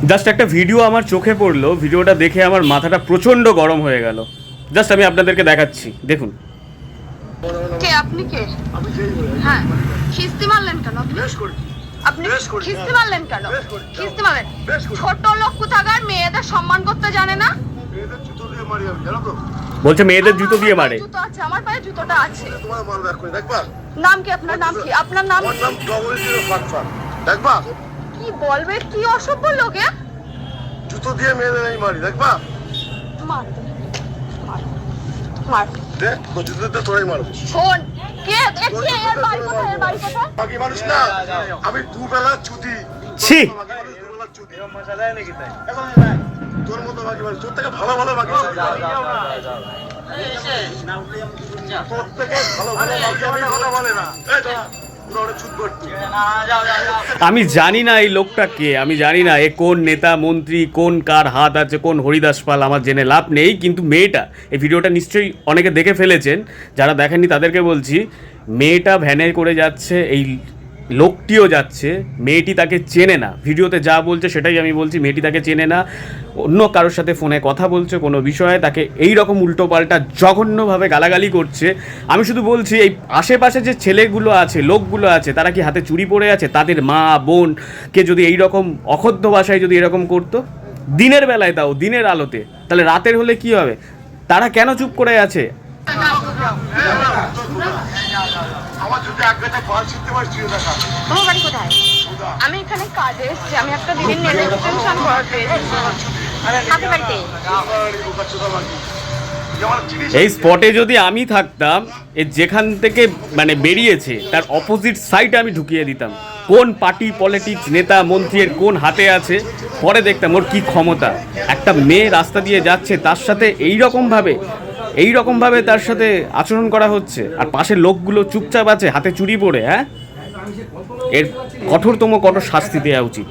Just একটা video আমার চোখে পড়লো, ভিডিওটা দেখে আমার মাথাটা প্রচণ্ড গরম হয়ে গেল। জাস্ট আমি আপনাদেরকে দেখাচ্ছি, দেখুন। কে আপনি? কে? হ্যাঁ, খিস্তি মারলেন কেন আপনি? আপনি খিস্তি মারলেন কেন? খিস্তি মারলেন? ছোট লোক কোথাকার, মেয়েদের সম্মান করতে জানে না। বলছে মেয়েদের জুতো দিয়ে মারে। জুতো আছে, আমার পায়ে জুতোটা আছে। তোমার মাল ব্যাক করে দেখবা। নাম কি আপনার? নাম কি আপনার? নাম আমার নাম $0055 দেখবা। কি বলবে? কি অসভ্য লোকে। জুতো দিয়ে মেরে নাই মারি দেখবা। মার মার মার দে তো জুতো দিয়ে তোরাই মারবো। শোন, কে কে এর বাড়ি কোথায়? এর বাড়ি কোথায়? বাকি মানুষ না, আমি দুবেলা চুদি। ছি, দুবেলা চুদি এরকম মজা দেয় নাকি? তাই তোর মতো বাকি মানুষ, তোর থেকে ভালো ভালো বাকি তোর থেকে ভালো ভালো বাকি আমি কথা বলে না। আমি জানি না এই লোকটা কে, আমি জানি না এ কোন নেতা মন্ত্রী, কোন কার হাত আছে, কোন হরিদাস পাল, আমার জেনে লাভ নেই। কিন্তু মেয়েটা, এই ভিডিওটা নিশ্চয়ই অনেকে দেখে ফেলেছেন, যারা দেখেননি তাদেরকে বলছি, মেয়েটা ভ্যানে করে যাচ্ছে, এই লোকটিও যাচ্ছে, মেয়েটি তাকে চেনে না। ভিডিওতে যা বলছে সেটাই আমি বলছি, মেয়েটি তাকে চেনে না, অন্য কারোর সাথে ফোনে কথা বলছে কোনো বিষয়ে, তাকে এই রকম উল্টোপাল্টা জঘন্যভাবে গালাগালি করছে। আমি শুধু বলছি, এই আশেপাশে যে ছেলেগুলো আছে, লোকগুলো আছে, তারা কি হাতে চুরি পড়ে আছে? তাদের মা বোনকে যদি এই রকম অকথ্য ভাষায় যদি এরকম করতো, দিনের বেলায়, তাও দিনের আলোতে, তাহলে রাতের হলে কি হবে? তারা কেন চুপ করে আছে? আমার যদি আগ্রাটা পাল ছিটতে পারছি দেখা। তোমার বাড়ি কোথায়? আমি এখানে কাজে এসেছি, আমি একটা দিদির নেল এক্সটেনশন করাতে এসেছি। হাতে বাড়িতে এই স্পটে যদি আমি থাকতাম, এ যেখান থেকে মানে বেরিয়েছে তার অপোজিট সাইডে আমি ঢুকিয়ে দিতাম। কোন পার্টি পলিটিক্স, নেতা মন্ত্রীর কোন হাতে আছে, পরে দেখতাম ওর কী ক্ষমতা। একটা মেয়ে রাস্তা দিয়ে যাচ্ছে, তার সাথে এই রকমভাবে তার সাথে আচরণ করা হচ্ছে, আর পাশের লোকগুলো চুপচাপ আছে হাতে চুরি পড়ে। হ্যাঁ, এর কঠোরতম শাস্তি দেওয়া উচিত।